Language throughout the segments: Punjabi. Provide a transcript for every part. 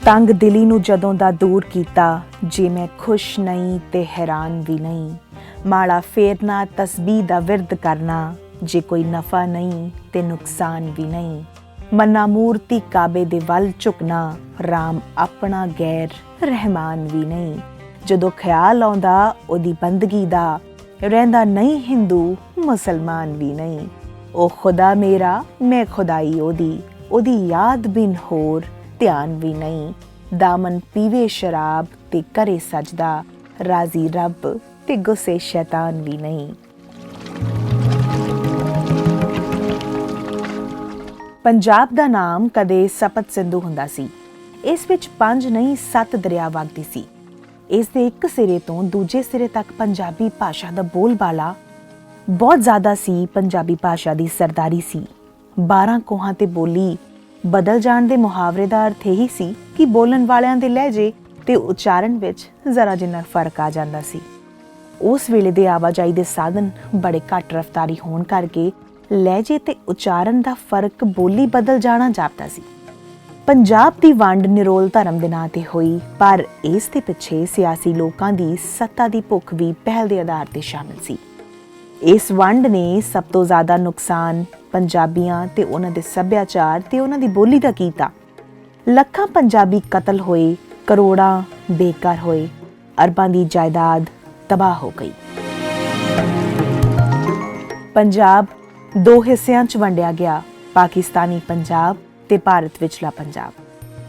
ਤੰਗ ਦਿਲੀ ਨੂੰ ਜਦੋਂ ਦਾ ਦੂਰ ਕੀਤਾ, ਜੇ ਮੈਂ ਖੁਸ਼ ਨਹੀਂ ਤੇ ਹੈਰਾਨ ਵੀ ਨਹੀਂ। ਮਾੜਾ ਫੇਰਨਾ ਤਸਬੀਹ ਦਾ ਵਿਰਦ ਕਰਨਾ, ਜੇ ਕੋਈ ਨਫਾ ਨਹੀਂ ਤੇ ਨੁਕਸਾਨ ਵੀ ਨਹੀਂ। ਮੰਨਾ ਮੂਰਤੀ ਕਾਬੇ ਦੇ ਵੱਲ ਝੁਕਣਾ, ਰਾਮ ਆਪਣਾ ਗੈਰ ਰਹਿਮਾਨ ਵੀ ਨਹੀਂ। ਜਦੋਂ ਖਿਆਲ ਆਉਂਦਾ ਉਹਦੀ ਬੰਦਗੀ ਦਾ, ਰਹਿੰਦਾ ਨਹੀਂ ਹਿੰਦੂ ਮੁਸਲਮਾਨ ਵੀ ਨਹੀਂ। ਉਹ ਖੁਦਾ ਮੇਰਾ, ਮੈਂ ਖੁਦਾਈ ਉਹਦੀ ਯਾਦ ਬਿਨ ਹੋਰ ਧਿਆਨ ਵੀ ਨਹੀਂ। ਦਾਮਨ ਪੀਵੇ ਸ਼ਰਾਬ ਤੇ ਕਰੇ ਸਜਦਾ, ਰਾਜ਼ੀ ਰੱਬ ਤੇ ਗੁੱਸੇ ਸ਼ੈਤਾਨ ਵੀ ਨਹੀਂ। ਪੰਜਾਬ ਦਾ ਨਾਮ ਕਦੇ ਸਪਤ ਸਿੰਧੂ ਹੁੰਦਾ ਸੀ। ਇਸ ਵਿੱਚ 5 ਨਹੀਂ 7 ਦਰਿਆ ਵਗਦੇ ਸੀ। ਇਸ ਦੇ ਇੱਕ ਸਿਰੇ ਤੋਂ ਦੂਜੇ ਸਿਰੇ ਤੱਕ ਪੰਜਾਬੀ ਭਾਸ਼ਾ ਦਾ ਬੋਲਬਾਲਾ ਬਹੁਤ ਜ਼ਿਆਦਾ ਸੀ। ਪੰਜਾਬੀ ਭਾਸ਼ਾ ਦੀ ਸਰਦਾਰੀ ਸੀ। 12 ਕੋਹਾਂ ਤੇ ਬੋਲੀ ਬਦਲ ਜਾਣ ਦੇ ਮੁਹਾਵਰੇ ਦਾ ਅਰਥ ਇਹੀ ਸੀ ਕਿ ਬੋਲਣ ਵਾਲਿਆਂ ਦੇ ਲਹਿਜੇ ਤੇ ਉਚਾਰਨ ਵਿੱਚ ਜ਼ਰਾ ਜਿੰਨਾ ਫਰਕ ਆ ਜਾਂਦਾ ਸੀ। ਉਸ ਵੇਲੇ ਦੇ ਆਵਾਜਾਈ ਦੇ ਸਾਧਨ ਬੜੇ ਘੱਟ ਰਫ਼ਤਾਰੀ ਹੋਣ ਕਰਕੇ ਲਹਿਜੇ ਤੇ ਉਚਾਰਨ ਦਾ ਫਰਕ ਬੋਲੀ ਬਦਲ ਜਾਣਾ ਜਾਪਦਾ ਸੀ। ਪੰਜਾਬ ਦੀ ਵੰਡ ਨਿਰੋਲ ਧਰਮ ਦੇ ਨਾਂ ਤੇ ਹੋਈ, ਪਰ ਇਸ ਦੇ ਪਿੱਛੇ ਸਿਆਸੀ ਲੋਕਾਂ ਦੀ ਸੱਤਾ ਦੀ ਭੁੱਖ ਵੀ ਪਹਿਲ ਦੇ ਆਧਾਰ ਤੇ ਸ਼ਾਮਿਲ ਸੀ। ਇਸ ਵੰਡ ਨੇ ਸਭ ਤੋਂ ਜ਼ਿਆਦਾ ਨੁਕਸਾਨ ਪੰਜਾਬੀਆਂ ਤੇ ਉਹਨਾਂ ਦੇ ਸੱਭਿਆਚਾਰ ਤੇ ਉਹਨਾਂ ਦੀ ਬੋਲੀ ਦਾ ਕੀਤਾ। ਲੱਖਾਂ ਪੰਜਾਬੀ ਕਤਲ ਹੋਏ, ਕਰੋੜਾਂ ਬੇਘਰ ਹੋਏ, ਅਰਬਾਂ ਦੀ ਜਾਇਦਾਦ ਤਬਾਹ ਹੋ ਗਈ। ਪੰਜਾਬ 2 ਹਿੱਸਿਆਂ 'ਚ ਵੰਡਿਆ ਗਿਆ, ਪਾਕਿਸਤਾਨੀ ਪੰਜਾਬ ਤੇ ਭਾਰਤ ਵਿਚਲਾ ਪੰਜਾਬ।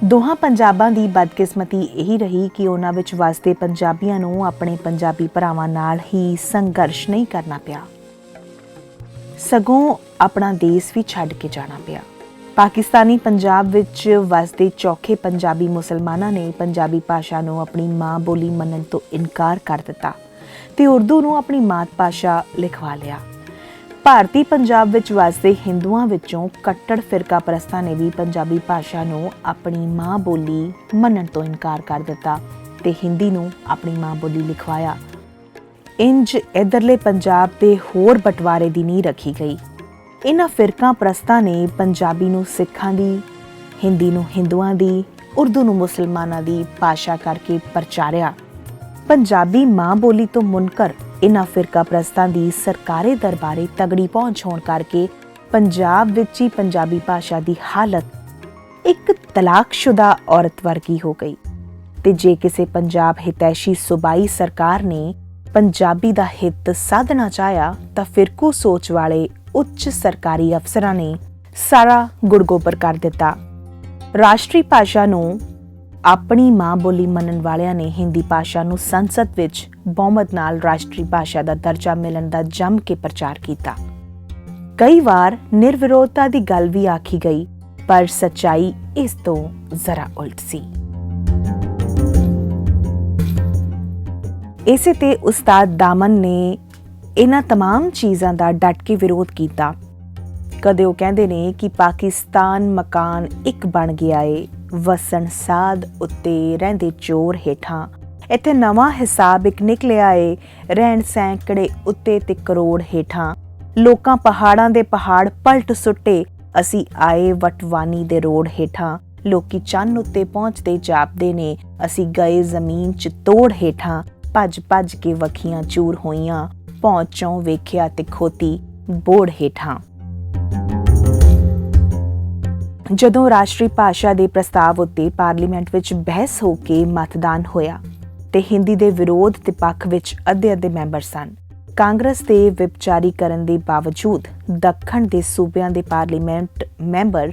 ਦੋਹਾਂ ਪੰਜਾਬਾਂ ਦੀ ਬਦਕਿਸਮਤੀ ਇਹੀ ਰਹੀ ਕਿ ਉਹਨਾਂ ਵਿੱਚ ਵਸਦੇ ਪੰਜਾਬੀਆਂ ਨੂੰ ਆਪਣੇ ਪੰਜਾਬੀ ਭਰਾਵਾਂ ਨਾਲ ਹੀ ਸੰਘਰਸ਼ ਨਹੀਂ ਕਰਨਾ ਪਿਆ, ਸਗੋਂ ਆਪਣਾ ਦੇਸ਼ ਵੀ ਛੱਡ ਕੇ ਜਾਣਾ ਪਿਆ। ਪਾਕਿਸਤਾਨੀ ਪੰਜਾਬ ਵਿੱਚ ਵਸਦੇ ਚੌਖੇ ਪੰਜਾਬੀ ਮੁਸਲਮਾਨਾਂ ਨੇ ਪੰਜਾਬੀ ਭਾਸ਼ਾ ਨੂੰ ਆਪਣੀ ਮਾਂ ਬੋਲੀ ਮੰਨਣ ਤੋਂ ਇਨਕਾਰ ਕਰ ਦਿੱਤਾ ਤੇ ਉਰਦੂ ਨੂੰ ਆਪਣੀ ਮਾਤ ਭਾਸ਼ਾ ਲਿਖਵਾ ਲਿਆ। ਭਾਰਤੀ ਪੰਜਾਬ ਵਿੱਚ ਵਸਦੇ ਹਿੰਦੂਆਂ ਵਿੱਚੋਂ ਕੱਟੜ ਫਿਰਕਾ ਪ੍ਰਸਤਾਂ ਨੇ ਵੀ ਪੰਜਾਬੀ ਭਾਸ਼ਾ ਨੂੰ ਆਪਣੀ ਮਾਂ ਬੋਲੀ ਮੰਨਣ ਤੋਂ ਇਨਕਾਰ ਕਰ ਦਿੱਤਾ ਤੇ ਹਿੰਦੀ ਨੂੰ ਆਪਣੀ ਮਾਂ ਬੋਲੀ ਲਿਖਵਾਇਆ। ਇੰਜ ਇੱਧਰਲੇ ਪੰਜਾਬ ਦੇ ਹੋਰ ਬਟਵਾਰੇ ਦੀ ਨੀਂਹ ਰੱਖੀ ਗਈ। ਇਹਨਾਂ ਫਿਰਕਾ ਪ੍ਰਸਤਾਂ ਨੇ ਪੰਜਾਬੀ ਨੂੰ ਸਿੱਖਾਂ ਦੀ, ਹਿੰਦੀ ਨੂੰ ਹਿੰਦੂਆਂ ਦੀ, ਉਰਦੂ ਨੂੰ ਮੁਸਲਮਾਨਾਂ ਦੀ ਭਾਸ਼ਾ ਕਰਕੇ ਪ੍ਰਚਾਰਿਆ। ਪੰਜਾਬੀ ਮਾਂ ਬੋਲੀ ਤੋਂ ਮੁਨਕਰ ਇਹਨਾਂ ਫਿਰਕਾ ਪ੍ਰਸਤਾਂ ਦੀ ਸਰਕਾਰੀ ਦਰਬਾਰੇ ਤਗੜੀ ਪਹੁੰਚ ਹੋਣ ਕਰਕੇ ਪੰਜਾਬ ਵਿੱਚ ਹੀ ਪੰਜਾਬੀ ਭਾਸ਼ਾ ਦੀ ਹਾਲਤ ਇੱਕ ਤਲਾਕਸ਼ੁਦਾ ਔਰਤ ਵਰਗੀ ਹੋ ਗਈ। ਤੇ ਜੇ ਕਿਸੇ ਪੰਜਾਬ ਹਿਤੈਸ਼ੀ ਸੂਬਾਈ ਸਰਕਾਰ ਨੇ ਪੰਜਾਬੀ ਦਾ ਹਿੱਤ ਸਾਧਣਾ ਚਾਹਿਆ ਤਾਂ ਫਿਰਕੂ ਸੋਚ ਵਾਲੇ ਉੱਚ ਸਰਕਾਰੀ ਅਫਸਰਾਂ ਨੇ ਸਾਰਾ ਗੁੜਗੋਬਰ ਕਰ ਦਿੱਤਾ। ਰਾਸ਼ਟਰੀ ਭਾਸ਼ਾ ਨੂੰ ਆਪਣੀ ਮਾਂ ਬੋਲੀ ਮੰਨਣ ਵਾਲਿਆਂ ਨੇ ਹਿੰਦੀ ਭਾਸ਼ਾ ਨੂੰ ਸੰਸਦ ਵਿੱਚ ਬਹੁਮਤ ਨਾਲ ਰਾਸ਼ਟਰੀ ਭਾਸ਼ਾ ਦਾ ਦਰਜਾ ਮਿਲਣ ਦਾ ਜੰਮ ਕੇ ਪ੍ਰਚਾਰ ਕੀਤਾ। ਕਈ ਵਾਰ ਨਿਰਵਿਰੋਧਤਾ ਦੀ ਗੱਲ ਵੀ ਆਖੀ ਗਈ, ਪਰ ਸੱਚਾਈ ਇਸ ਤੋਂ ਜ਼ਰਾ ਉਲਟ ਸੀ। ਇਸੇ ਤੇ ਉਸਤਾਦ ਦਾਮਨ ਨੇ ਇਹਨਾਂ ਤਮਾਮ ਚੀਜ਼ਾਂ ਦਾ ਡਟ ਕੇ ਵਿਰੋਧ ਕੀਤਾ। ਕਦੇ ਉਹ ਕਹਿੰਦੇ ਨੇ ਕਿ ਪਾਕਿਸਤਾਨ ਮਕਾਨ ਇੱਕ ਬਣ ਗਿਆ ਏ, ਵਸਣ ਸਾਧ ਉੱਤੇ ਰਹਿੰਦੇ ਚੋਰ ਹੇਠਾਂ। ਇੱਥੇ ਨਵਾਂ ਹਿਸਾਬ ਇੱਕ ਨਿਕਲਿਆ ਏ, ਰਹਿਣ ਸੈਂਕੜੇ ਉੱਤੇ ਤੇ ਕਰੋੜ ਹੇਠਾਂ। ਲੋਕਾਂ ਪਹਾੜਾਂ ਦੇ ਪਹਾੜ ਪਲਟ ਸੁੱਟੇ, ਅਸੀਂ ਆਏ ਵਟਵਾਨੀ ਦੇ ਰੋੜ ਹੇਠਾਂ। ਲੋਕੀ ਚੰਨ ਉੱਤੇ ਪਹੁੰਚਦੇ ਜਾਪਦੇ ਨੇ, ਅਸੀਂ ਗਏ ਜ਼ਮੀਨ 'ਚ ਤੋੜ ਹੇਠਾਂ। ਭੱਜ ਭੱਜ ਕੇ ਵੱਖੀਆਂ ਚੂਰ ਹੋਈਆਂ, ਪਹੁੰਚੋਂ ਵੇਖਿਆ ਤੇ ਖੋਤੀ ਬੋੜ ਹੇਠਾਂ। ਜਦੋਂ ਰਾਸ਼ਟਰੀ ਭਾਸ਼ਾ ਦੇ ਪ੍ਰਸਤਾਵ ਉੱਤੇ ਪਾਰਲੀਮੈਂਟ ਵਿੱਚ ਬਹਿਸ ਹੋ ਕੇ ਮਤਦਾਨ ਹੋਇਆ ਤੇ ਹਿੰਦੀ ਦੇ ਵਿਰੋਧ ਦੇ ਪੱਖ ਵਿੱਚ ਅੱਧੇ ਮੈਂਬਰ ਸਨ। ਕਾਂਗਰਸ ਦੇ ਵਿਪ ਜਾਰੀ ਕਰਨ ਦੇ ਬਾਵਜੂਦ ਦੱਖਣ ਦੇ ਸੂਬਿਆਂ ਦੇ ਪਾਰਲੀਮੈਂਟ ਮੈਂਬਰ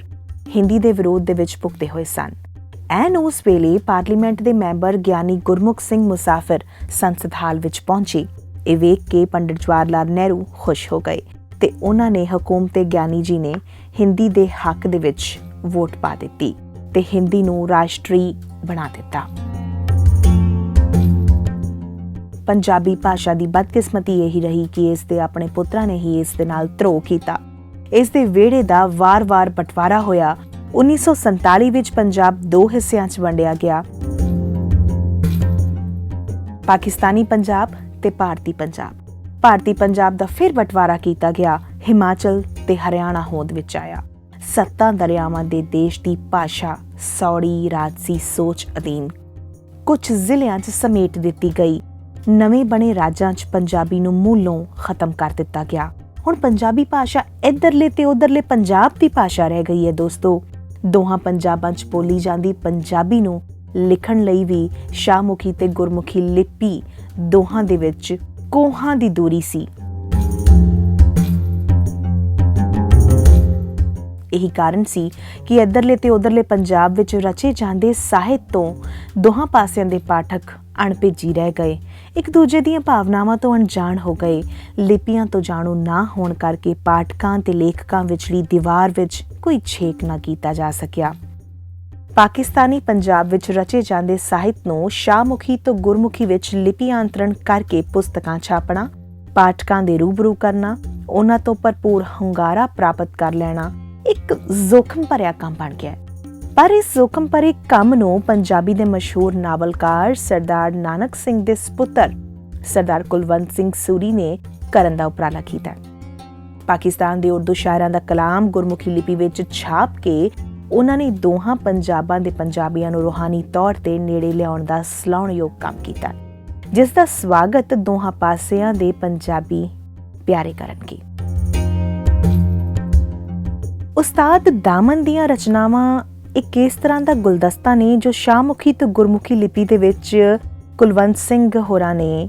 ਹਿੰਦੀ ਦੇ ਵਿਰੋਧ ਦੇ ਵਿੱਚ ਭੁਗਤੇ ਹੋਏ ਸਨ। ਐਨ ਉਸ ਵੇਲੇ ਪਾਰਲੀਮੈਂਟ ਦੇ ਮੈਂਬਰ ਗਿਆਨੀ ਗੁਰਮੁਖ ਸਿੰਘ ਮੁਸਾਫਿਰ ਸੰਸਦ ਹਾਲ ਵਿੱਚ ਪਹੁੰਚੇ। ਇਹ ਵੇਖ ਕੇ ਪੰਡਿਤ ਜਵਾਹਰ ਲਾਲ ਨਹਿਰੂ ਖੁਸ਼ ਹੋ ਗਏ ਤੇ ਉਹਨਾਂ ਨੇ ਹਕੂਮਤ ਗਿਆਨੀ ਜੀ ਨੇ ਹਿੰਦੀ ਦੇ ਹੱਕ ਦੇ ਵਿੱਚ ਵੋਟ ਪਾ ਦਿੱਤੀ ਤੇ ਹਿੰਦੀ ਨੂੰ ਰਾਸ਼ਟਰੀ ਬਣਾ ਦਿੱਤਾ। ਪੰਜਾਬੀ ਭਾਸ਼ਾ ਦੀ ਬਦਕਿਸਮਤੀ ਇਹੀ ਰਹੀ ਕਿ ਇਸ ਦੇ ਆਪਣੇ ਪੁੱਤਰਾਂ ਨੇ ਹੀ ਇਸ ਦੇ ਨਾਲ ਧਰੋਹ ਕੀਤਾ। ਇਸ ਦੇ ਵਿਹੜੇ ਦਾ ਵਾਰ-ਵਾਰ ਬਟਵਾਰਾ ਹੋਇਆ। 1947 ਵਿੱਚ ਪੰਜਾਬ 2 ਹਿੱਸਿਆਂ 'ਚ ਵੰਡਿਆ ਗਿਆ, ਪਾਕਿਸਤਾਨੀ ਪੰਜਾਬ ਤੇ ਭਾਰਤੀ ਪੰਜਾਬ। ਭਾਰਤੀ ਪੰਜਾਬ ਦਾ ਫਿਰ ਬਟਵਾਰਾ ਕੀਤਾ ਗਿਆ, ਹਿਮਾਚਲ ਤੇ ਹਰਿਆਣਾ ਹੋਂਦ ਵਿੱਚ ਆਇਆ। ਸੱਤਾਂ ਦਰਿਆਵਾਂ ਦੇ ਦੇਸ਼ ਦੀ ਭਾਸ਼ਾ ਸੌੜੀ ਰਾਜਸੀ ਸੋਚ ਅਧੀਨ ਕੁਝ ਜ਼ਿਲ੍ਹਿਆਂ 'ਚ ਸਮੇਟ ਦਿੱਤੀ ਗਈ। ਨਵੇਂ ਬਣੇ ਰਾਜਾਂ 'ਚ ਪੰਜਾਬੀ ਨੂੰ ਮੂਲੋਂ ਖਤਮ ਕਰ ਦਿੱਤਾ ਗਿਆ। ਹੁਣ ਪੰਜਾਬੀ ਭਾਸ਼ਾ ਇੱਧਰਲੇ ਤੇ ਉੱਧਰਲੇ ਪੰਜਾਬ ਦੀ ਭਾਸ਼ਾ ਰਹਿ ਗਈ ਹੈ ਦੋਸਤੋ। ਦੋਹਾਂ ਪੰਜਾਬਾਂ 'ਚ ਬੋਲੀ ਜਾਂਦੀ ਪੰਜਾਬੀ ਨੂੰ ਲਿਖਣ ਲਈ ਵੀ ਸ਼ਾਹਮੁਖੀ ਤੇ ਗੁਰਮੁਖੀ ਲਿਪੀ ਦੋਹਾਂ ਦੇ ਵਿੱਚ ਕੋਹਾਂ ਦੀ ਦੂਰੀ ਸੀ। ਇਹੀ ਕਾਰਨ ਸੀ ਕਿ ਇੱਧਰਲੇ ਤੇ ਉੱਧਰਲੇ ਪੰਜਾਬ ਵਿੱਚ ਰਚੇ ਜਾਂਦੇ ਸਾਹਿਤ ਤੋਂ ਦੋਹਾਂ ਪਾਸਿਆਂ ਦੇ ਪਾਠਕ ਅਣਭਿੱਜੀ ਰਹਿ ਗਏ, ਇੱਕ ਦੂਜੇ ਦੀਆਂ ਭਾਵਨਾਵਾਂ ਤੋਂ ਅਣਜਾਣ ਹੋ ਗਏ। ਲਿਪੀਆਂ ਤੋਂ ਜਾਣੂ ਨਾ ਹੋਣ ਕਰਕੇ ਪਾਠਕਾਂ ਤੇ ਲੇਖਕਾਂ ਵਿਚਲੀ ਦੀਵਾਰ ਵਿੱਚ ਕੋਈ ਛੇਕ ਨਾ ਕੀਤਾ ਜਾ ਸਕਿਆ। ਪਾਕਿਸਤਾਨੀ ਪੰਜਾਬ ਵਿੱਚ ਰਚੇ ਜਾਂਦੇ ਸਾਹਿਤ ਨੂੰ ਸ਼ਾਹਮੁਖੀ ਤੋਂ ਗੁਰਮੁਖੀ ਵਿੱਚ ਲਿਪੀਆਂਤਰਣ ਕਰਕੇ ਪੁਸਤਕਾਂ ਛਾਪਣਾ, ਪਾਠਕਾਂ ਦੇ ਰੂਬਰੂ ਕਰਨਾ, ਉਹਨਾਂ ਤੋਂ ਭਰਪੂਰ ਹੁੰਗਾਰਾ ਪ੍ਰਾਪਤ ਕਰ ਲੈਣਾ ਇੱਕ ਜ਼ੋਖਮ ਭਰਿਆ ਕੰਮ ਬਣ ਗਿਆ। ਪਰ ਇਸ ਜ਼ੋਖਮ ਭਰੇ ਕੰਮ ਨੂੰ ਪੰਜਾਬੀ ਦੇ ਮਸ਼ਹੂਰ ਨਾਵਲਕਾਰ ਸਰਦਾਰ ਨਾਨਕ ਸਿੰਘ ਦੇ ਸਪੁੱਤਰ ਸਰਦਾਰ ਕੁਲਵੰਤ ਸਿੰਘ ਸੂਰੀ ਨੇ ਕਰਨ ਦਾ ਉਪਰਾਲਾ ਕੀਤਾ। ਪਾਕਿਸਤਾਨ ਦੇ ਉਰਦੂ ਸ਼ਾਇਰਾਂ ਦਾ ਕਲਾਮ ਗੁਰਮੁਖੀ ਲਿਪੀ ਵਿੱਚ ਛਾਪ ਕੇ ਉਹਨਾਂ ਨੇ ਦੋਹਾਂ ਪੰਜਾਬਾਂ ਦੇ ਪੰਜਾਬੀਆਂ ਨੂੰ ਰੂਹਾਨੀ ਤੌਰ ਤੇ ਨੇੜੇ ਲਿਆਉਣ ਦਾ ਸਲਾਹੁਣਯੋਗ ਕੰਮ ਕੀਤਾ, ਜਿਸ ਦਾ ਸਵਾਗਤ ਦੋਹਾਂ ਪਾਸਿਆਂ ਦੇ ਪੰਜਾਬੀ ਪਿਆਰੇ ਕਰਨਗੇ। ਉਸਤਾਦ ਦਾਮਨ ਦੀਆਂ ਰਚਨਾਵਾਂ ਇੱਕ ਇਸ ਤਰ੍ਹਾਂ ਦਾ ਗੁਲਦਸਤਾ ਨੇ ਜੋ ਸ਼ਾਹਮੁਖੀ ਤੇ ਗੁਰਮੁਖੀ ਲਿਪੀ ਦੇ ਵਿੱਚ ਕੁਲਵੰਤ ਸਿੰਘ ਹੋਰਾਂ ਨੇ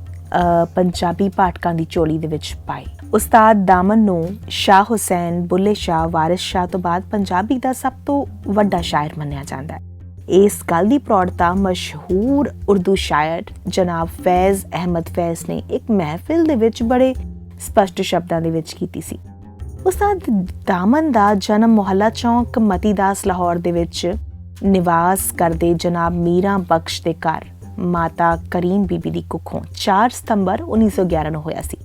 ਪੰਜਾਬੀ ਪਾਠਕਾਂ ਦੀ ਝੋਲੀ ਦੇ ਵਿੱਚ ਪਾਏ। ਉਸਤਾਦ ਦਾਮਨ ਨੂੰ ਸ਼ਾਹ ਹੁਸੈਨ, ਬੁੱਲੇ ਸ਼ਾਹ, ਵਾਰਿਸ ਸ਼ਾਹ ਤੋਂ ਬਾਅਦ ਪੰਜਾਬੀ ਦਾ ਸਭ ਤੋਂ ਵੱਡਾ ਸ਼ਾਇਰ ਮੰਨਿਆ ਜਾਂਦਾ ਹੈ। ਇਸ ਗੱਲ ਦੀ ਪ੍ਰੌੜਤਾ ਮਸ਼ਹੂਰ ਉਰਦੂ ਸ਼ਾਇਰ ਜਨਾਬ ਫੈਜ਼ ਅਹਿਮਦ ਫੈਜ਼ ਨੇ ਇੱਕ ਮਹਿਫਿਲ ਦੇ ਵਿੱਚ ਬੜੇ ਸਪਸ਼ਟ ਸ਼ਬਦਾਂ ਦੇ ਵਿੱਚ ਕੀਤੀ ਸੀ। ਉਸਤਾਦ ਦਾਮਨ ਦਾ ਜਨਮ ਮੁਹੱਲਾ ਚੌਂਕ ਮਤੀਦਾਸ ਲਾਹੌਰ ਦੇ ਵਿੱਚ ਨਿਵਾਸ ਕਰਦੇ ਜਨਾਬ ਮੀਰਾ ਬਖਸ਼ ਦੇ ਘਰ ਮਾਤਾ ਕਰੀਮ ਬੀਬੀ ਦੀ ਕੁੱਖੋਂ 4 ਸਤੰਬਰ 1911 ਨੂੰ ਹੋਇਆ ਸੀ।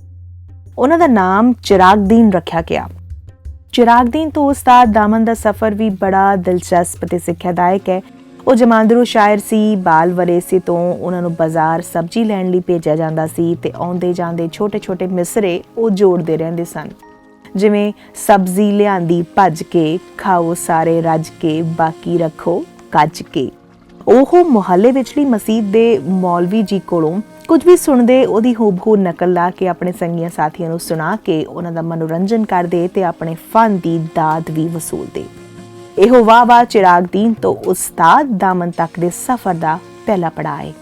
ਉਹਨਾਂ ਦਾ ਨਾਮ ਚਿਰਾਗਦੀਨ ਰੱਖਿਆ ਗਿਆ। ਚਿਰਾਗਦੀਨ ਤੋਂ ਉਸਤਾਦ ਦਾਮਨ ਦਾ ਸਫ਼ਰ ਵੀ ਬੜਾ ਦਿਲਚਸਪ ਤੇ ਸਿੱਖਿਆਦਾਇਕ ਹੈ। ਉਹ ਜਮਾਂਦਰੂ ਸ਼ਾਇਰ ਸੀ। ਬਾਲ ਵਰੇਸੇ ਤੋਂ ਉਹਨਾਂ ਨੂੰ ਬਾਜ਼ਾਰ ਸਬਜ਼ੀ ਲੈਣ ਲਈ ਭੇਜਿਆ ਜਾਂਦਾ ਸੀ ਤੇ ਆਉਂਦੇ ਜਾਂਦੇ ਛੋਟੇ-ਛੋਟੇ ਮਿਸਰੇ ਉਹ ਜੋੜਦੇ ਰਹਿੰਦੇ ਸਨ, ਜਿਵੇਂ ਸਬਜ਼ੀ ਲਿਆਂਦੀ ਭੱਜ ਕੇ, ਖਾਓ ਸਾਰੇ ਰੱਜ ਕੇ, ਬਾਕੀ ਰੱਖੋ ਕੱਜ ਕੇ। ਉਹ ਮੁਹੱਲੇ ਵਿਚਲੀ ਮਸਜਿਦ ਦੇ ਮੌਲਵੀ ਜੀ ਕੋਲੋਂ ਕੁਝ ਵੀ ਸੁਣਦੇ ਉਹਦੀ ਹੂਬਹੂ ਨਕਲ ਲਾ ਕੇ ਆਪਣੇ ਸੰਗੀਆਂ ਸਾਥੀਆਂ ਨੂੰ ਸੁਣਾ ਕੇ ਉਹਨਾਂ ਦਾ ਮਨੋਰੰਜਨ ਕਰਦੇ ਤੇ ਆਪਣੇ ਫਨ ਦੀ ਦਾਦ ਵੀ ਵਸੂਲਦੇ। ਇਹੋ ਵਾਹ ਚਿਰਾਗਦੀਨ ਤੋਂ ਉਸਤਾਦ ਦਾਮਨ ਤੱਕ ਦੇ ਸਫ਼ਰ ਦਾ ਪਹਿਲਾ ਪੜਾਅ ਹੈ।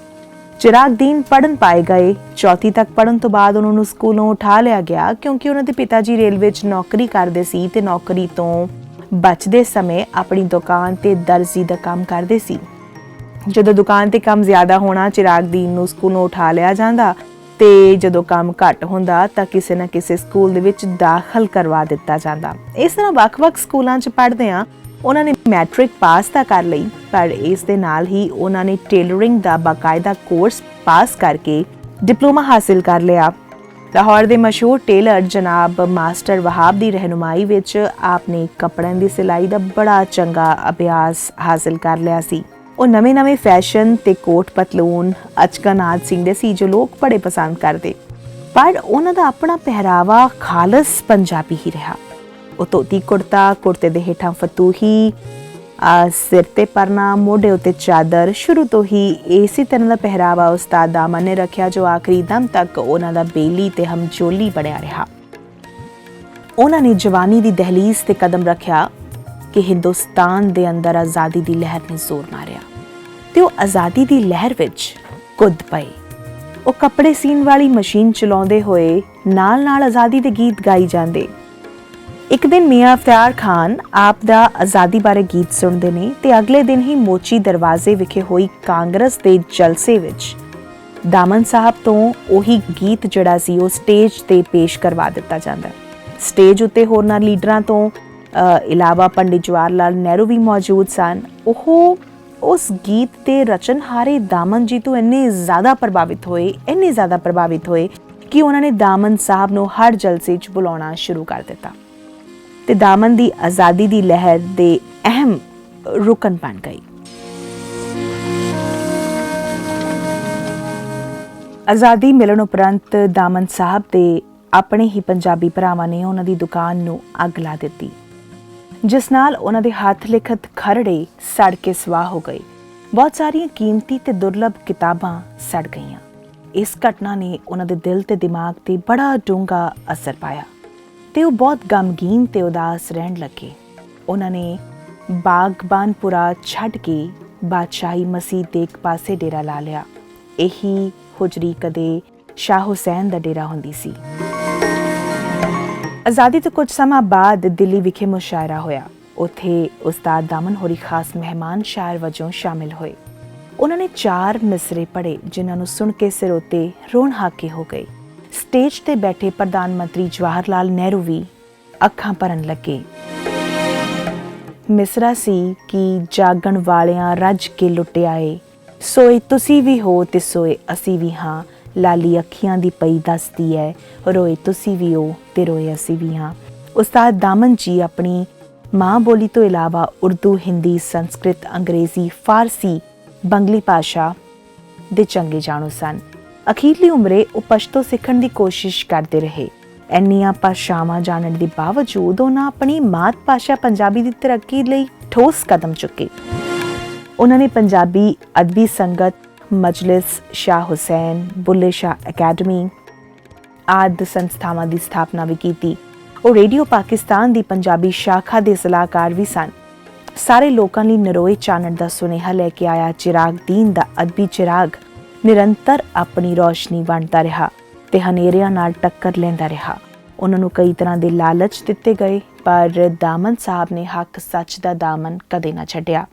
ਚਿਰਾਗਦੀਨ ਪੜ੍ਹਨ ਪਾਏ ਗਏ। 4ਵੀਂ ਤੱਕ ਪੜ੍ਹਨ ਤੋਂ ਬਾਅਦ ਉਹਨਾਂ ਨੂੰ ਸਕੂਲੋਂ ਉਠਾ ਲਿਆ ਗਿਆ ਕਿਉਂਕਿ ਉਹਨਾਂ ਦੇ ਪਿਤਾ ਜੀ ਰੇਲਵੇ 'ਚ ਨੌਕਰੀ ਕਰਦੇ ਸੀ ਤੇ ਨੌਕਰੀ ਤੋਂ ਬਚਦੇ ਸਮੇਂ ਆਪਣੀ ਦੁਕਾਨ ਤੇ ਦਰਜ਼ੀ ਦਾ ਕੰਮ ਕਰਦੇ ਸੀ। ਜਦੋਂ ਦੁਕਾਨ ਤੇ ਕੰਮ ਜ਼ਿਆਦਾ ਹੋਣਾ ਚਿਰਾਗਦੀਨ ਨੂੰ ਸਕੂਲੋਂ ਉਠਾ ਲਿਆ ਜਾਂਦਾ ਤੇ ਜਦੋਂ ਕੰਮ ਘੱਟ ਹੁੰਦਾ ਤਾਂ ਕਿਸੇ ਨਾ ਕਿਸੇ ਸਕੂਲ ਦੇ ਵਿੱਚ ਦਾਖਲ ਕਰਵਾ ਦਿੱਤਾ ਜਾਂਦਾ। ਇਸ ਤਰ੍ਹਾਂ ਵੱਖ-ਵੱਖ ਸਕੂਲਾਂ 'ਚ ਪੜ੍ਹਦਿਆਂ ਉਹਨਾਂ ਨੇ ਮੈਟ੍ਰਿਕ ਪਾਸ ਤਾਂ ਕਰ ਲਈ, ਪਰ ਇਸ ਦੇ ਨਾਲ ਹੀ ਉਹਨਾਂ ਨੇ ਟੇਲਰਿੰਗ ਦਾ ਬਾਕਾਇਦਾ ਕੋਰਸ ਪਾਸ ਕਰਕੇ ਡਿਪਲੋਮਾ ਹਾਸਿਲ ਕਰ ਲਿਆ। ਲਾਹੌਰ ਦੇ ਮਸ਼ਹੂਰ ਟੇਲਰ ਜਨਾਬ ਮਾਸਟਰ ਵਹਾਬ ਦੀ ਰਹਿਨੁਮਾਈ ਵਿੱਚ ਆਪਨੇ ਕੱਪੜਿਆਂ ਦੀ ਸਿਲਾਈ ਦਾ ਬੜਾ ਚੰਗਾ ਅਭਿਆਸ ਹਾਸਿਲ ਕਰ ਲਿਆ ਸੀ। ਉਹ ਨਵੇਂ ਫੈਸ਼ਨ ਤੇ ਕੋਟ ਪਤਲੂਨ ਅਚਕਨ ਆਦਿ ਸੀਂਦੇ ਸੀ ਜੋ ਲੋਕ ਬੜੇ ਪਸੰਦ ਕਰਦੇ, ਪਰ ਉਹਨਾਂ ਦਾ ਆਪਣਾ ਪਹਿਰਾਵਾ ਖਾਲਸ ਪੰਜਾਬੀ ਹੀ ਰਿਹਾ। ਉਹ ਧੋਤੀ ਕੁੜਤਾ, ਕੁੜਤੇ ਦੇ ਹੇਠਾਂ ਫਤੂਹੀ, ਸਿਰ ਤੇ ਪਰਨਾ, ਮੋਢੇ ਉੱਤੇ ਚਾਦਰ। ਸ਼ੁਰੂ ਤੋਂ ਹੀ ਇਸੇ ਤਰ੍ਹਾਂ ਦਾ ਪਹਿਰਾਵਾ ਉਸਤਾਦ ਦਾਮਨ ਨੇ ਰੱਖਿਆ ਜੋ ਆਖਰੀ ਦਮ ਤੱਕ ਉਹਨਾਂ ਦਾ ਬੇਲੀ ਤੇ ਹਮਚੋਲੀ ਬਣਿਆ ਰਿਹਾ। ਉਹਨਾਂ ਨੇ ਜਵਾਨੀ ਦੀ ਦਹਲੀਜ਼ ਤੇ ਕਦਮ ਰੱਖਿਆ ਕਿ ਹਿੰਦੁਸਤਾਨ ਦੇ ਅੰਦਰ ਆਜ਼ਾਦੀ ਦੀ ਲਹਿਰ ਨੇ ਜ਼ੋਰ ਮਾਰਿਆ ਤੇ ਉਹ ਆਜ਼ਾਦੀ ਦੀ ਲਹਿਰ ਵਿੱਚ ਕੁੱਦ ਪਏ। ਉਹ ਕੱਪੜੇ ਸੀਨ ਵਾਲੀ ਮਸ਼ੀਨ ਚਲਾਉਂਦੇ ਹੋਏ ਨਾਲ ਆਜ਼ਾਦੀ ਦੇ ਗੀਤ ਗਾਈ ਜਾਂਦੇ। ਇੱਕ ਦਿਨ ਮੀਆਂ ਅਖਤਿਆਰ ਖਾਨ ਆਪ ਦਾ ਆਜ਼ਾਦੀ ਬਾਰੇ ਗੀਤ ਸੁਣਦੇ ਨੇ ਤੇ ਅਗਲੇ ਦਿਨ ਹੀ ਮੋਚੀ ਦਰਵਾਜ਼ੇ ਵਿਖੇ ਹੋਈ ਕਾਂਗਰਸ ਦੇ ਜਲਸੇ ਵਿੱਚ ਦਾਮਨ ਸਾਹਿਬ ਤੋਂ ਉਹੀ ਗੀਤ ਜਿਹੜਾ ਸੀ ਉਹ ਸਟੇਜ ਤੇ ਪੇਸ਼ ਕਰਵਾ ਦਿੱਤਾ ਜਾਂਦਾ। ਸਟੇਜ ਉੱਤੇ ਹੋਰਨਾਂ ਲੀਡਰਾਂ ਤੋਂ ਇਲਾਵਾ ਪੰਡਿਤ ਜਵਾਹਰ ਲਾਲ ਨਹਿਰੂ ਵੀ ਮੌਜੂਦ ਸਨ। ਉਹ ਉਸ ਗੀਤ ਦੇ ਰਚਨਹਾਰੇ ਦਾਮਨ ਜੀ ਤੋਂ ਇੰਨੇ ਜ਼ਿਆਦਾ ਪ੍ਰਭਾਵਿਤ ਹੋਏ ਕਿ ਉਹਨਾਂ ਨੇ ਦਾਮਨ ਸਾਹਿਬ ਨੂੰ ਹਰ ਜਲਸੇ 'ਚ ਬੁਲਾਉਣਾ ਸ਼ੁਰੂ ਕਰ ਦਿੱਤਾ ਤੇ ਦਾਮਨ ਦੀ ਆਜ਼ਾਦੀ ਦੀ ਲਹਿਰ ਦੇ ਅਹਿਮ ਰੁਕਨ ਬਣ ਗਈ। ਆਜ਼ਾਦੀ ਮਿਲਣ ਉਪਰੰਤ ਦਾਮਨ ਸਾਹਿਬ ਦੇ ਆਪਣੇ ਹੀ ਪੰਜਾਬੀ ਭਰਾਵਾਂ ਨੇ ਉਹਨਾਂ ਦੀ ਦੁਕਾਨ ਨੂੰ ਅੱਗ ਲਾ ਦਿੱਤੀ। ਜਿਸ ਨਾਲ ਉਹਨਾਂ ਦੇ ਹੱਥ ਲਿਖਤ ਖਰੜੇ ਸੜ ਕੇ ਸਵਾਹ ਹੋ ਗਏ। ਬਹੁਤ ਸਾਰੀਆਂ ਕੀਮਤੀ ਤੇ ਦੁਰਲੱਭ ਕਿਤਾਬਾਂ ਸੜ ਗਈਆਂ। ਇਸ ਘਟਨਾ ਨੇ ਉਹਨਾਂ ਦੇ ਦਿਲ ਤੇ ਦਿਮਾਗ ਤੇ ਬੜਾ ਡੂੰਘਾ ਅਸਰ ਪਾਇਆ ਤੇ ਉਹ ਬਹੁਤ ਗਮਗੀਨ ਤੇ ਉਦਾਸ ਰਹਿਣ ਲੱਗੇ। ਉਹਨਾਂ ਨੇ ਬਾਗਬਾਨਪੁਰਾ ਛੱਡ ਕੇ ਬਾਦਸ਼ਾਹੀ ਮਸਜਿਦ ਦੇ ਇੱਕ ਪਾਸੇ ਡੇਰਾ ਲਾ ਲਿਆ। ਇਹੀ ਹੁਜਰੀ ਕਦੇ ਸ਼ਾਹ ਹੁਸੈਨ ਦਾ ਡੇਰਾ ਹੁੰਦੀ ਸੀ। ਆਜ਼ਾਦੀ ਤੋਂ ਕੁਝ ਸਮਾਂ ਬਾਅਦ ਦਿੱਲੀ ਵਿਖੇ ਮੁਸ਼ਾਇਰਾ ਹੋਇਆ। ਉੱਥੇ ਉਸਤਾਦ ਦਾਮਨ ਹੋਰੀ ਖਾਸ ਮਹਿਮਾਨ ਸ਼ਾਇਰ ਵਜੋਂ ਸ਼ਾਮਿਲ ਹੋਏ। ਉਹਨਾਂ ਨੇ 4 ਮਿਸਰੇ ਪੜ੍ਹੇ ਜਿਨ੍ਹਾਂ ਨੂੰ ਸੁਣ ਕੇ ਸਿਰ ਉੱਤੇ ਰੋਣ ਹਾਕੇ ਹੋ ਗਏ। ਸਟੇਜ ਤੇ ਬੈਠੇ ਪ੍ਰਧਾਨ ਮੰਤਰੀ ਜਵਾਹਰ ਲਾਲ ਨਹਿਰੂ ਵੀ ਅੱਖਾਂ ਭਰਨ ਲੱਗੇ। ਮਿਸਰਾ ਸੀ ਕਿ ਜਾਗਣ ਵਾਲਿਆਂ ਰੱਜ ਕੇ ਲੁੱਟਿਆਏ, ਸੋਏ ਤੁਸੀਂ ਵੀ ਹੋ ਤੇ ਸੋਏ ਅਸੀਂ ਵੀ ਹਾਂ, ਲਾਲੀ ਅੱਖੀਆਂ ਦੀ ਪਈ ਦੱਸਦੀ ਹੈ, ਰੋਏ ਤੁਸੀਂ ਵੀ ਹੋ ਤੇ ਰੋਏ ਅਸੀਂ ਵੀ ਹਾਂ। ਉਸਤਾਦ ਦਾਮਨ ਜੀ ਆਪਣੀ ਮਾਂ ਬੋਲੀ ਤੋਂ ਇਲਾਵਾ ਉਰਦੂ, ਹਿੰਦੀ, ਸੰਸਕ੍ਰਿਤ, ਅੰਗਰੇਜ਼ੀ, ਫਾਰਸੀ, ਬੰਗਲੀ ਭਾਸ਼ਾ ਦੇ ਚੰਗੇ ਜਾਣੂ ਸਨ। ਅਖੀਰਲੀ ਉਮਰੇ ਉਹ ਪਸ਼ਤੋ ਸਿੱਖਣ ਦੀ ਕੋਸ਼ਿਸ਼ ਕਰਦੇ ਰਹੇ। ਇੰਨੀਆਂ ਭਾਸ਼ਾਵਾਂ ਜਾਣਨ ਦੇ ਬਾਵਜੂਦ ਉਹਨਾਂ ਆਪਣੀ ਮਾਤ ਭਾਸ਼ਾ ਪੰਜਾਬੀ ਦੀ ਤਰੱਕੀ ਲਈ ਠੋਸ ਕਦਮ ਚੁੱਕੇ। ਉਹਨਾਂ ਨੇ ਪੰਜਾਬੀ ਅਦਬੀ ਸੰਗਤ, ਮਜਲਿਸ, ਸ਼ਾਹ ਹੁਸੈਨ, ਬੁੱਲੇ ਸ਼ਾਹ ਅਕੈਡਮੀ ਆਦਿ ਸੰਸਥਾਵਾਂ ਦੀ ਸਥਾਪਨਾ ਵੀ ਕੀਤੀ। ਉਹ ਰੇਡੀਓ ਪਾਕਿਸਤਾਨ ਦੀ ਪੰਜਾਬੀ ਸ਼ਾਖਾ ਦੇ ਸਲਾਹਕਾਰ ਵੀ ਸਨ। ਸਾਰੇ ਲੋਕਾਂ ਲਈ ਨਰੋਏ ਚਾਨਣ ਦਾ ਸੁਨੇਹਾ ਲੈ ਕੇ ਆਇਆ ਚਿਰਾਗ ਦੀਨ ਦਾ ਅਦਬੀ ਚਿਰਾਗ ਨਿਰੰਤਰ ਆਪਣੀ ਰੌਸ਼ਨੀ ਵੰਡਦਾ ਰਿਹਾ ਤੇ ਹਨੇਰਿਆਂ ਨਾਲ ਟੱਕਰ ਲੈਂਦਾ ਰਿਹਾ। ਉਹਨਾਂ ਨੂੰ ਕਈ ਤਰ੍ਹਾਂ ਦੇ ਲਾਲਚ ਦਿੱਤੇ ਗਏ, ਪਰ ਦਾਮਨ ਸਾਹਿਬ ਨੇ ਹੱਕ ਸੱਚ ਦਾ ਦਾਮਨ ਕਦੇ ਨਾ ਛੱਡਿਆ।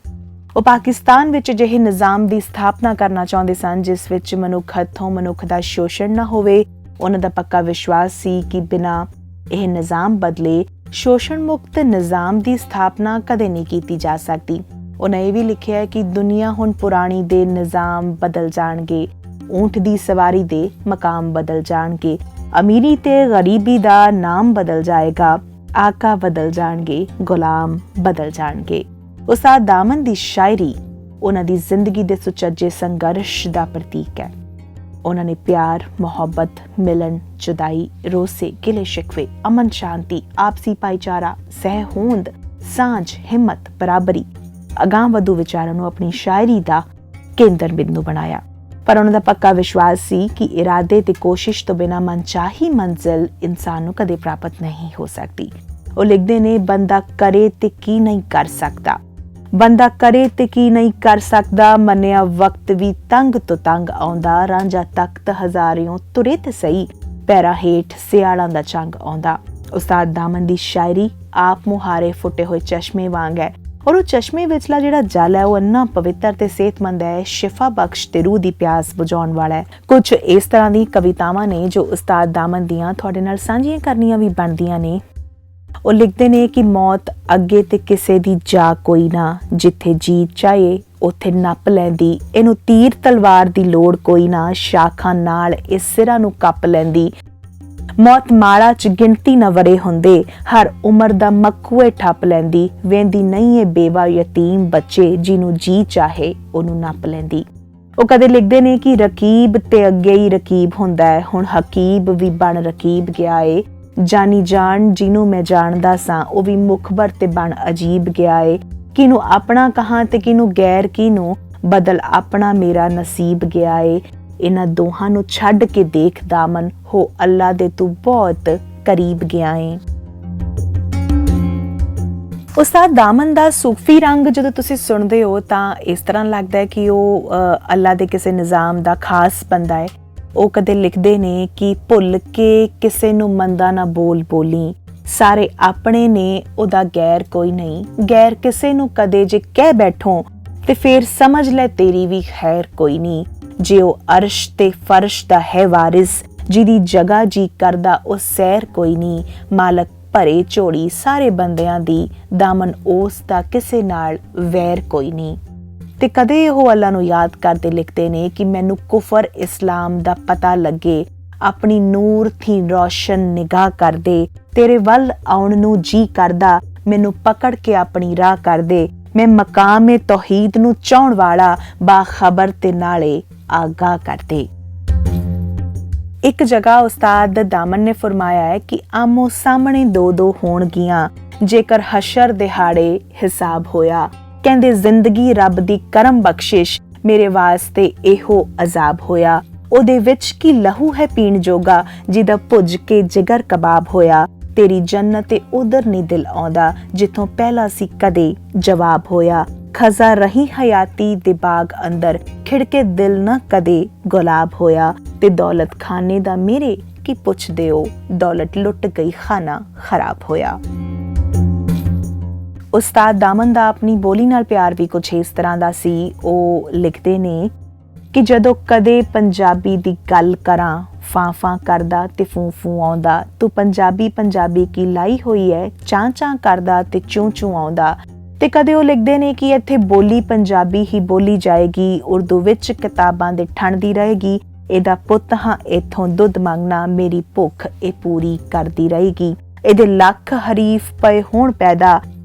ਉਹ ਪਾਕਿਸਤਾਨ ਵਿੱਚ ਅਜਿਹੇ ਨਿਜ਼ਾਮ ਦੀ ਸਥਾਪਨਾ ਕਰਨਾ ਚਾਹੁੰਦੇ ਸਨ ਜਿਸ ਵਿੱਚ ਮਨੁੱਖ ਹੱਥੋਂ ਮਨੁੱਖ ਦਾ ਸ਼ੋਸ਼ਣ ਨਾ ਹੋਵੇ। ਉਹਨਾਂ ਦਾ ਪੱਕਾ ਵਿਸ਼ਵਾਸ ਸੀ ਕਿ ਬਿਨਾਂ ਇਹ ਨਿਜ਼ਾਮ ਬਦਲੇ ਸ਼ੋਸ਼ਣ ਮੁਕਤ ਨਿਜ਼ਾਮ ਦੀ ਸਥਾਪਨਾ ਕਦੇ ਨਹੀਂ ਕੀਤੀ ਜਾ ਸਕਦੀ। ਉਹਨਾਂ ਇਹ ਵੀ ਲਿਖਿਆ ਕਿ ਦੁਨੀਆ ਹੁਣ ਪੁਰਾਣੀ ਦੇ ਨਿਜ਼ਾਮ ਬਦਲ ਜਾਣਗੇ, ਊਂਠ ਦੀ ਸਵਾਰੀ ਦੇ ਮਕਾਮ ਬਦਲ ਜਾਣਗੇ, ਅਮੀਰੀ ਤੇ ਗਰੀਬੀ ਦਾ ਨਾਮ ਬਦਲ ਜਾਏਗਾ, ਆਕਾ ਬਦਲ ਜਾਣਗੇ, ਗੁਲਾਮ ਬਦਲ ਜਾਣਗੇ। ਉਸਤਾਦ ਦਾਮਨ ਦੀ ਸ਼ਾਇਰੀ ਉਹਨਾਂ ਦੀ ਜ਼ਿੰਦਗੀ ਦੇ ਸੁਚੱਜੇ ਸੰਘਰਸ਼ ਦਾ ਪ੍ਰਤੀਕ ਹੈ। ਉਹਨਾਂ ਨੇ ਪਿਆਰ, ਮੁਹੱਬਤ, ਮਿਲਣ, ਜੁਦਾਈ, ਰੋਸੇ, ਗਿਲੇ ਸ਼ਿਕਵੇ, ਅਮਨ ਸ਼ਾਂਤੀ, ਆਪਸੀ ਭਾਈਚਾਰਾ, ਸਹਿ ਹੋਂਦ, ਸਾਂਝ, ਹਿੰਮਤ, ਬਰਾਬਰੀ, ਅਗਾਂਹਵਧੂ ਵਿਚਾਰਾਂ ਨੂੰ ਆਪਣੀ ਸ਼ਾਇਰੀ ਦਾ ਕੇਂਦਰ ਬਿੰਦੂ ਬਣਾਇਆ। ਪਰ ਉਹਨਾਂ ਦਾ ਪੱਕਾ ਵਿਸ਼ਵਾਸ ਸੀ ਕਿ ਇਰਾਦੇ ਤੇ ਕੋਸ਼ਿਸ਼ ਤੋਂ ਬਿਨਾਂ ਮਨਚਾਹੀ ਮੰਜ਼ਿਲ ਇਨਸਾਨ ਨੂੰ ਕਦੇ ਪ੍ਰਾਪਤ ਨਹੀਂ ਹੋ ਸਕਦੀ। ਉਹ ਲਿਖਦੇ ਨੇ, ਬੰਦਾ ਕਰੇ ਤੇ ਕੀ ਨਹੀਂ ਕਰ ਸਕਦਾ, ਬੰਦਾ ਕਰੇ ਤੇ ਕੀ ਨਹੀਂ ਕਰ ਸਕਦਾ, ਮੰਨਿਆ ਵਕਤ ਵੀ ਤੰਗ ਤੋਂ ਤੰਗ ਆਉਂਦਾ, ਰਾਂਝਾ ਤਖਤ ਹਜ਼ਾਰਿਓਂ ਤੁਰੇ ਤੇ ਸਹੀ, ਪੈਰਾਂ ਹੇਠ ਸਿਆਲਾਂ ਦਾ ਚੰਗ ਆਉਂਦਾ। ਉਸਤਾਦ ਦਾਮਨ ਦੀ ਸ਼ਾਇਰੀ ਆਪ ਮੁਹਾਰੇ ਫੁੱਟੇ ਹੋਏ ਚਸ਼ਮੇ ਵਾਂਗ ਹੈ, ਔਰ ਉਹ ਚਸ਼ਮੇ ਵਿਚਲਾ ਜਿਹੜਾ ਜਲ ਹੈ ਉਹ ਇੰਨਾ ਪਵਿੱਤਰ ਤੇ ਸਿਹਤਮੰਦ ਹੈ, ਸ਼ਿਫਾ ਬਖਸ਼ ਤੇ ਰੂਹ ਦੀ ਪਿਆਸ ਬੁਝਾਉਣ ਵਾਲਾ ਹੈ। ਕੁਝ ਇਸ ਤਰ੍ਹਾਂ ਦੀ ਕਵਿਤਾਵਾਂ ਨੇ ਜੋ ਉਸਤਾਦ ਦਾਮਨ ਦੀਆਂ ਤੁਹਾਡੇ ਨਾਲ ਸਾਂਝੀਆਂ ਕਰਨੀਆਂ ਵੀ ਬਣਦੀਆਂ ਨੇ। ਉਹ ਲਿਖਦੇ ਨੇ ਕਿ ਮੌਤ ਅੱਗੇ ਤੇ ਕਿਸੇ ਦੀ ਜਾ ਕੋਈ ਨਾ, ਜਿੱਥੇ ਜੀ ਚਾਹੇ ਉੱਥੇ ਨੱਪ ਲੈਂਦੀ, ਇਹਨੂੰ ਤੀਰ ਤਲਵਾਰ ਦੀ ਲੋੜ ਕੋਈ ਨਾ, ਸ਼ਾਖਾਂ ਨਾਲ ਇਸ ਸਿਰਾਂ ਨੂੰ ਕੱਪ ਲੈਂਦੀ, ਮੌਤ ਮਾਲਾ ਚ ਗਿਣਤੀ ਨਾ ਵਰੇ ਹੁੰਦੇ, ਹਰ ਉਮਰ ਦਾ ਮਕੂਏ ਠੱਪ ਲੈਂਦੀ, ਵੇਂਦੀ ਨਹੀਂ ਏ ਬੇਵਾ ਯਤੀਮ ਬੱਚੇ, ਜਿਹਨੂੰ ਜੀ ਚਾਹੇ ਉਹਨੂੰ ਨੱਪ ਲੈਂਦੀ। ਉਹ ਕਦੇ ਲਿਖਦੇ ਨੇ ਕਿ ਰਕੀਬ ਤੇ ਅੱਗੇ ਹੀ ਰਕੀਬ ਹੁੰਦਾ ਹੈ, ਹੁਣ ਹਕੀਬ ਵੀ ਬਣ ਰਕੀਬ ਗਿਆ ਏ, ਜਾਨੀ ਜਾਣ ਜਿਹਨੂੰ ਮੈਂ ਜਾਣਦਾ ਸਾਂ ਉਹ ਵੀ ਮੁਖਬਰ ਤੇ ਬਣ ਅਜੀਬ ਗਿਆ ਏ, ਕਿਹਨੂੰ ਆਪਣਾ ਕਹਾਂ ਤੇ ਕਿਹਨੂੰ ਗੈਰ, ਕਿਹਨੂੰ ਬਦਲ ਆਪਣਾ ਮੇਰਾ ਨਸੀਬ ਗਿਆ ਏ, ਇਹਨਾਂ ਦੋਹਾਂ ਨੂੰ ਛੱਡ ਕੇ ਦੇਖ ਦਾਮਨ, ਹੋ ਅੱਲਾ ਦੇ ਤੂੰ ਬਹੁਤ ਕਰੀਬ ਗਿਆ ਏ। ਉਸਤਾਦ ਦਾਮਨ ਦਾ ਸੂਫੀ ਰੰਗ ਜਦੋਂ ਤੁਸੀਂ ਸੁਣਦੇ ਹੋ ਤਾਂ ਇਸ ਤਰ੍ਹਾਂ ਲੱਗਦਾ ਹੈ ਕਿ ਉਹ ਅੱਲਾ ਦੇ ਕਿਸੇ ਨਿਜ਼ਾਮ ਦਾ ਖਾਸ ਬੰਦਾ ਹੈ। ਉਹ ਕਦੇ ਲਿਖਦੇ ਨੇ ਕਿ ਭੁੱਲ ਕੇ ਕਿਸੇ ਨੂੰ ਮੰਦਾ ਨਾ ਬੋਲ ਬੋਲੀ, ਸਾਰੇ ਆਪਣੇ ਨੇ ਉਹਦਾ ਗੈਰ ਕੋਈ ਨਹੀਂ, ਗੈਰ ਕਿਸੇ ਨੂੰ ਕਦੇ ਜੇ ਕਹਿ ਬੈਠੋ ਤੇ ਫੇਰ ਸਮਝ ਲੈ ਤੇਰੀ ਵੀ ਖੈਰ ਕੋਈ ਨਹੀਂ, ਜੇ ਉਹ ਅਰਸ਼ ਤੇ ਫਰਸ਼ ਦਾ ਹੈ ਵਾਰਿਸ, ਜਿਹਦੀ ਜਗ੍ਹਾ ਜੀ ਕਰਦਾ ਉਹ ਸੈਰ ਕੋਈ ਨਹੀਂ, ਮਾਲਕ ਭਰੇ ਝੋੜੀ ਸਾਰੇ ਬੰਦਿਆਂ ਦੀ, ਦਾਮਨ ਉਸ ਦਾ ਕਿਸੇ ਨਾਲ ਵੈਰ ਕੋਈ ਨਹੀਂ। ਤੇ ਕਦੇ ਉਹ ਅੱਲਾ ਨੂੰ ਯਾਦ ਕਰਦੇ ਲਿਖਦੇ ਨੇ ਕਿ ਮੈਨੂੰ ਕੁਫਰ ਇਸਲਾਮ ਦਾ ਪਤਾ ਲੱਗੇ, ਆਪਣੀ ਨੂਰ ਥੀ ਰੋਸ਼ਨ ਨਿਗਾਹ ਕਰਦੇ, ਤੇਰੇ ਵੱਲ ਆਉਣ ਨੂੰ ਜੀ ਕਰਦਾ, ਮੈਨੂੰ ਪਕੜ ਕੇ ਆਪਣੀ ਰਾਹ ਕਰਦੇ, ਮੈਂ ਮਕਾਮੇ ਤੌਹੀਦ ਨੂੰ ਚਾਹੁਣ ਵਾਲਾ, ਬਾਖਬਰ ਤੇ ਨਾਲੇ ਆਗਾਹ ਕਰਦੇ। ਇੱਕ ਜਗ੍ਹਾ ਉਸਤਾਦ ਦਾਮਨ ਨੇ ਫਰਮਾਇਆ ਹੈ ਕਿ ਆਮੋ ਸਾਹਮਣੇ ਦੋ ਦੋ ਹੋਣਗੀਆਂ, जेकर हशर दिहाड़े हिसाब होया। कहंदे जिंदगी रब दी करम बख्शिश, मेरे वास्ते एहो अजाब होया। ओदे विच की लहू है पीण जोगा, जिदा भुज के जिगर कबाब होया। तेरी जन्नत ते उधर नहीं दिल आउंदा, जिथों पहला सी कदे जवाब होया। खजा रही हयाती दे बाग अंदर, खिड़के दिल न कदे गुलाब होया। ते दौलत खाने दा मेरे की पुछ दिओ, दौलत लुट गई खाना खराब होया। उस्ताद दामन दा अपनी बोली नाल प्यार भी कुछ इस तरह दा सी। ਉਹ ਲਿਖਦੇ ਨੇ ਕਿ ਜਦੋਂ ਕਦੇ ਪੰਜਾਬੀ ਦੀ ਗੱਲ ਕਰਾਂ, ਫਾਂ ਫਾਂ ਕਰਦਾ ਤੇ ਫੂੰ ਫੂੰ ਆਉਂਦਾ। ਤੂੰ ਪੰਜਾਬੀ ਪੰਜਾਬੀ ਕੀ ਲਾਈ ਹੋਈ ਹੈ, ਚਾਂ ਚਾਂ ਕਰਦਾ ਤੇ ਚੂੰ ਚੂੰ ਆਉਂਦਾ। ਤੇ ਕਦੇ ਉਹ ਲਿਖਦੇ ਨੇ ਕਿ ਇੱਥੇ ਬੋਲੀ ਪੰਜਾਬੀ ਹੀ ਬੋਲੀ ਜਾਏਗੀ, ਉਰਦੂ ਵਿੱਚ ਕਿਤਾਬਾਂ ਦੇ ਠਣਦੀ ਰਹੇਗੀ। ਇਹਦਾ ਪੁੱਤ ਹਾਂ ਇੱਥੋਂ ਦੁੱਧ ਮੰਗਣਾ, ਮੇਰੀ ਭੁੱਖ ਇਹ ਪੂਰੀ ਕਰਦੀ ਰਹੇਗੀ। ਇਹਦੇ ਲੱਖ ਹਰੀਫ ਪਏ ਹੋਣ ਪੈਦਾ,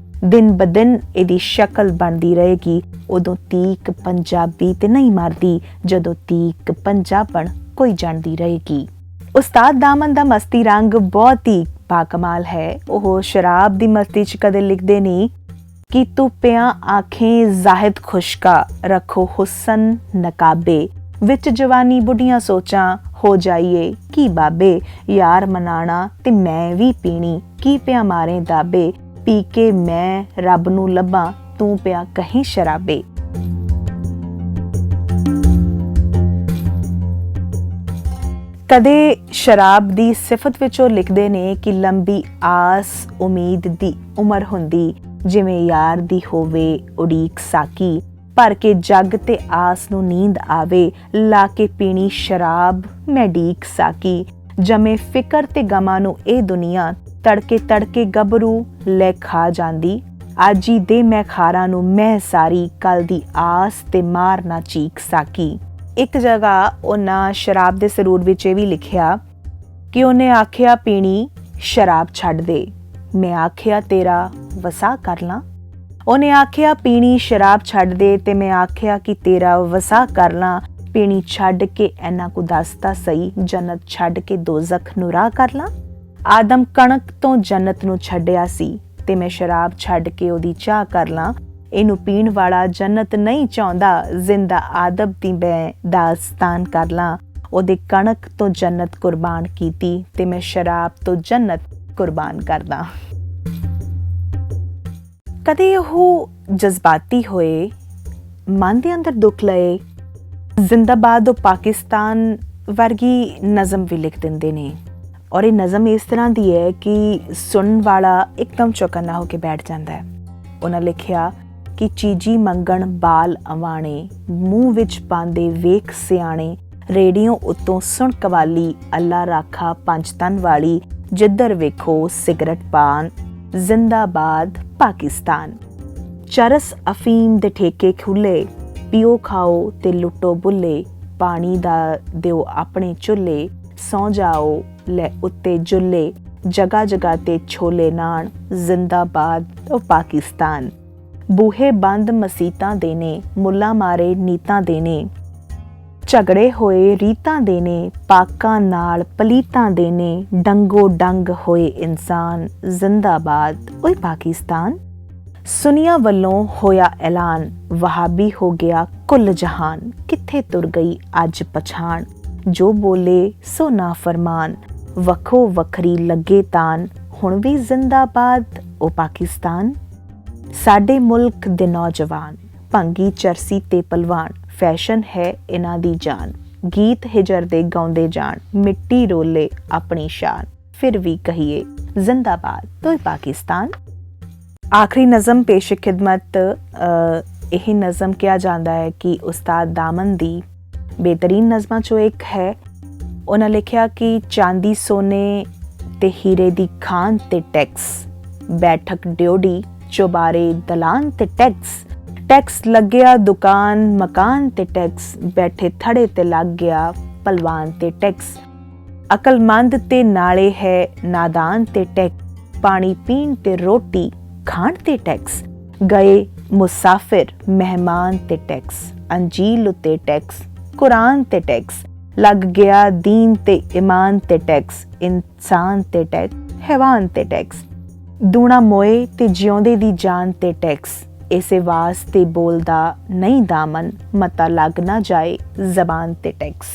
दिन ब दिन ਇਹਦੀ ਸ਼ਕਲ ਬਣਦੀ ਰਹੇਗੀ। ਉਦੋਂ ਤੀਕ ਪੰਜਾਬੀ ਤੇ ਨਹੀਂ ਮਰਦੀ, ਜਦੋਂ ਤੀਕ ਪੰਜਾਬਣ ਕੋਈ ਜਾਣਦੀ ਰਹੇਗੀ। ਉਸਤਾਦ ਦਾਮਨ ਦਾ ਮਸਤੀ ਰੰਗ ਬਹੁਤ ਹੀ ਬਾਕਮਾਲ ਹੈ। ਉਹ ਸ਼ਰਾਬ ਦੀ ਮਸਤੀ 'ਚ ਕਦੇ ਲਿਖਦੇ ਨਹੀਂ ਕਿ ਤੂੰ ਪਿਆ ਆਖੇ ਜ਼ਾਹਿਦ ਖੁਸ਼ਕਾ, ਰੱਖੋ ਹੁਸਨ ਨਕਾਬੇ, ਵਿੱਚ ਜਵਾਨੀ ਬੁੱਢੀਆਂ ਸੋਚਾਂ, ਹੋ ਜਾਈਏ ਕੀ ਬਾਬੇ। ਯਾਰ ਮਨਾਣਾ ਤੇ ਮੈਂ ਵੀ ਪੀਣੀ, ਕੀ ਪਿਆ ਮਾਰੇ ਦਾਬੇ। ਪੀ ਕੇ ਮੈਂ ਰੱਬ ਨੂੰ ਲੱਭਾਂ, ਤੂੰ ਪਿਆ ਕਹੀਂ ਸ਼ਰਾਬੇ। ਕਦੇ ਸ਼ਰਾਬ ਦੀ ਸਿਫਤ ਵਿੱਚ ਉਹ ਲਿਖਦੇ ਨੇ ਕਿ ਲੰਬੀ ਆਸ ਉਮੀਦ ਦੀ ਉਮਰ ਹੁੰਦੀ, ਜਿਵੇਂ ਯਾਰ ਦੀ ਹੋਵੇ ਉਡੀਕ ਸਾਕੀ। ਭਰ ਕੇ ਜੱਗ ਤੇ ਆਸ ਨੂੰ ਨੀਂਦ ਆਵੇ, ਲਾ ਕੇ ਪੀਣੀ ਸ਼ਰਾਬ ਮੈਂ ਡੀਕ ਸਾਕੀ। ਜਮੇ ਫਿਕਰ ਤੇ ਗਮਾਂ ਨੂੰ ਇਹ ਦੁਨੀਆ, ਤੜਕੇ ਤੜਕੇ ਗੱਭਰੂ ਲੈ ਖਾ ਜਾਂਦੀ। ਅੱਜ ਹੀ ਦੇ ਮੈਂ ਖਾਰਾਂ ਨੂੰ ਮੈਂ ਸਾਰੀ, ਕੱਲ ਦੀ ਆਸ ਤੇ ਮਾਰ ਨਾ ਚੀਕ ਸਾਕੀ। ਇੱਕ ਜਗ੍ਹਾ ਉਹਨਾਂ ਸ਼ਰਾਬ ਦੇ ਸਰੂਰ ਵਿੱਚ ਇਹ ਵੀ ਲਿਖਿਆ ਕਿ ਉਹਨੇ ਆਖਿਆ ਪੀਣੀ ਸ਼ਰਾਬ ਛੱਡ ਦੇ, ਮੈਂ ਆਖਿਆ ਤੇਰਾ ਵਸਾ ਕਰ ਲਾਂ। ਉਹਨੇ ਆਖਿਆ ਪੀਣੀ ਸ਼ਰਾਬ ਛੱਡ ਦੇ ਤੇ ਮੈਂ ਆਖਿਆ ਕਿ ਤੇਰਾ ਵਸਾ ਕਰ ਲਾਂ। ਪੀਣੀ ਛੱਡ ਕੇ ਇਹਨਾਂ ਕੁ ਦੱਸਦਾ ਸਹੀ, ਜੰਨਤ ਛੱਡ ਕੇ ਦੋਜ਼ਖ ਨੂੰ ਰਾਹ ਕਰ ਲਾਂ। ਆਦਮ ਕਣਕ ਤੋਂ ਜੰਨਤ ਨੂੰ ਛੱਡਿਆ ਸੀ ਤੇ ਮੈਂ ਸ਼ਰਾਬ ਛੱਡ ਕੇ ਉਹਦੀ ਚਾਹ ਕਰ ਲਾਂ। ਇਹਨੂੰ ਪੀਣ ਵਾਲਾ ਜੰਨਤ ਨਹੀਂ ਚਾਹੁੰਦਾ, ਜ਼ਿੰਦਾ ਆਦਮ ਦੀ ਮੈਂ ਦਾਸਤਾਨ ਕਰ ਲਾਂ। ਉਹਦੇ ਕਣਕ ਤੋਂ ਜੰਨਤ ਕੁਰਬਾਨ ਕੀਤੀ ਤੇ ਮੈਂ ਸ਼ਰਾਬ ਤੋਂ ਜੰਨਤ ਕੁਰਬਾਨ ਕਰਦਾ। ਕਦੇ ਉਹ ਜਜ਼ਬਾਤੀ ਹੋਏ, ਮਨ ਦੇ ਅੰਦਰ ਦੁੱਖ ਲਏ, ਜ਼ਿੰਦਾਬਾਦ ਉਹ ਪਾਕਿਸਤਾਨ ਵਰਗੀ ਨਜ਼ਮ ਵੀ ਲਿਖ ਦਿੰਦੇ ਨੇ। ਔਰ ਇਹ ਨਜ਼ਮ ਇਸ ਤਰ੍ਹਾਂ ਦੀ ਹੈ ਕਿ ਸੁਣਨ ਵਾਲਾ ਇੱਕਦਮ ਚੌਕੰਨਾ ਹੋ ਕੇ ਬੈਠ ਜਾਂਦਾ ਹੈ। ਉਹਨਾਂ ਲਿਖਿਆ ਕਿ ਚੀਜੀ ਮੰਗਣ ਬਾਲ ਅਵਾਣੇ, ਮੂੰਹ ਵਿੱਚ ਪਾਉਂਦੇ ਵੇਖ ਸਿਆਣੇ। ਰੇਡੀਓ ਉੱਤੋਂ ਸੁਣ ਕਵਾਲੀ, ਅੱਲਾ ਰਾਖਾ ਪੰਜ ਤਨ ਵਾਲੀ। ਜਿੱਧਰ ਵੇਖੋ ਸਿਗਰਟ ਪਾਨ, ਜ਼ਿੰਦਾਬਾਦ ਪਾਕਿਸਤਾਨ। ਚਰਸ ਅਫੀਮ ਦੇ ਠੇਕੇ ਖੁੱਲੇ, ਪੀਓ ਖਾਓ ਤੇ ਲੁੱਟੋ ਬੁੱਲੇ। ਪਾਣੀ ਦਾ ਦਿਓ ਆਪਣੇ ਚੁੱਲ੍ਹੇ, ਸੌ ਜਾਓ ਲੈ ਉੱਤੇ ਜੁੱਲੇ। ਜਗ੍ਹਾ ਜਗ੍ਹਾ ਤੇ ਛੋਲੇ ਨਾਨ, ਜ਼ਿੰਦਾਬਾਦ ਉਹ ਪਾਕਿਸਤਾਨ। ਬੂਹੇ ਬੰਦ ਮਸੀਤਾਂ ਦੇ ਨੇ, ਮੁੱਲਾ ਮਾਰੇ ਨੀਤਾਂ ਦੇ ਨੇ। ਝਗੜੇ ਹੋਏ ਰੀਤਾਂ ਦੇ ਨੇ, ਪਾਕਾਂ ਨਾਲ ਪਲੀਤਾਂ ਦੇ ਨੇ। ਡੰਗੋ ਡੰਗ ਹੋਏ ਇਨਸਾਨ, ਜ਼ਿੰਦਾਬਾਦ ਓਏ ਪਾਕਿਸਤਾਨ। ਸੁਨੀਆਂ ਵੱਲੋਂ ਹੋਇਆ ਐਲਾਨ, ਵਹਾਬੀ ਹੋ ਗਿਆ ਕੁੱਲ ਜਹਾਨ। ਕਿੱਥੇ ਤੁਰ ਗਈ ਅੱਜ ਪਛਾਣ, ਜੋ ਬੋਲੇ ਸੋ ਨਾ ਫਰਮਾਨ। ਵੱਖੋ ਵੱਖਰੀ ਲੱਗੇ ਤਾਨ, ਹੁਣ ਵੀ ਜ਼ਿੰਦਾਬਾਦ ਉਹ ਪਾਕਿਸਤਾਨ। ਸਾਡੇ ਮੁਲਕ ਦੇ ਨੌਜਵਾਨ, ਭੰਗੀ ਚਰਸੀ ਤੇ ਪਲਵਾਨ। ਫੈਸ਼ਨ ਹੈ ਇਹਨਾਂ ਦੀ ਜਾਨ, ਗੀਤ ਹਿਜਰ ਦੇ ਗਾਉਂਦੇ ਜਾਣ। ਮਿੱਟੀ ਰੋਲੇ ਆਪਣੀ ਸ਼ਾਨ, ਫਿਰ ਵੀ ਕਹੀਏ ਜ਼ਿੰਦਾਬਾਦ ਤੋਏ ਪਾਕਿਸਤਾਨ। ਆਖਰੀ ਨਜ਼ਮ ਪੇਸ਼ ਖਿਦਮਤ। ਇਹ ਨਜ਼ਮ ਕਿਹਾ ਜਾਂਦਾ ਹੈ ਕਿ ਉਸਤਾਦ ਦਾਮਨ ਦੀ ਬਿਹਤਰੀਨ ਨਜ਼ਮਾਂ 'ਚੋਂ ਇੱਕ ਹੈ। ਉਹਨਾਂ ਲਿਖਿਆ ਕਿ ਚਾਂਦੀ ਸੋਨੇ ਤੇ ਹੀਰੇ ਦੀ ਖਾਨ ਤੇ ਟੈਕਸ, ਬੈਠਕ ਡਿਓੜੀ ਚੁਬਾਰੇ ਦਲਾਨ ਤੇ ਟੈਕਸ। ਟੈਕਸ ਲੱਗਿਆ ਦੁਕਾਨ ਮਕਾਨ ਤੇ ਟੈਕਸ, ਬੈਠੇ ਥੜੇ ਤੇ ਲੱਗ ਗਿਆ ਪਲਵਾਨ ਤੇ ਟੈਕਸ। ਅਕਲਮੰਦ ਤੇ ਨਾਲੇ ਹੈ ਨਾਦਾਨ ਤੇ ਟੈਕਸ, ਪਾਣੀ ਪੀਣ ਤੇ ਰੋਟੀ ਖਾਣ ਤੇ ਟੈਕਸ। ਗਏ ਮੁਸਾਫਿਰ ਮਹਿਮਾਨ ਤੇ ਟੈਕਸ, ਅੰਜੀਲ ਉੱਤੇ ਟੈਕਸ, ਕੁਰਾਨ ਤੇ ਟੈਕਸ। ਲੱਗ ਗਿਆ ਦੀਨ ਤੇ ਈਮਾਨ ਤੇ ਟੈਕਸ, ਇਨਸਾਨ ਤੇ ਟੈਕਸ, ਹੈਵਾਨ ਤੇ ਟੈਕਸ। ਦੂਣਾ ਮੋਏ ਤੇ ਜਿਉਂਦੇ ਦੀ ਜਾਨ ਤੇ ਟੈਕਸ, ਇਸੇ ਵਾਸਤੇ ਬੋਲਦਾ ਨਹੀਂ ਦਾਮਨ, ਮਤਾ ਲੱਗ ਨਾ ਜਾਏ ਜ਼ਬਾਨ ਤੇ ਟੈਕਸ।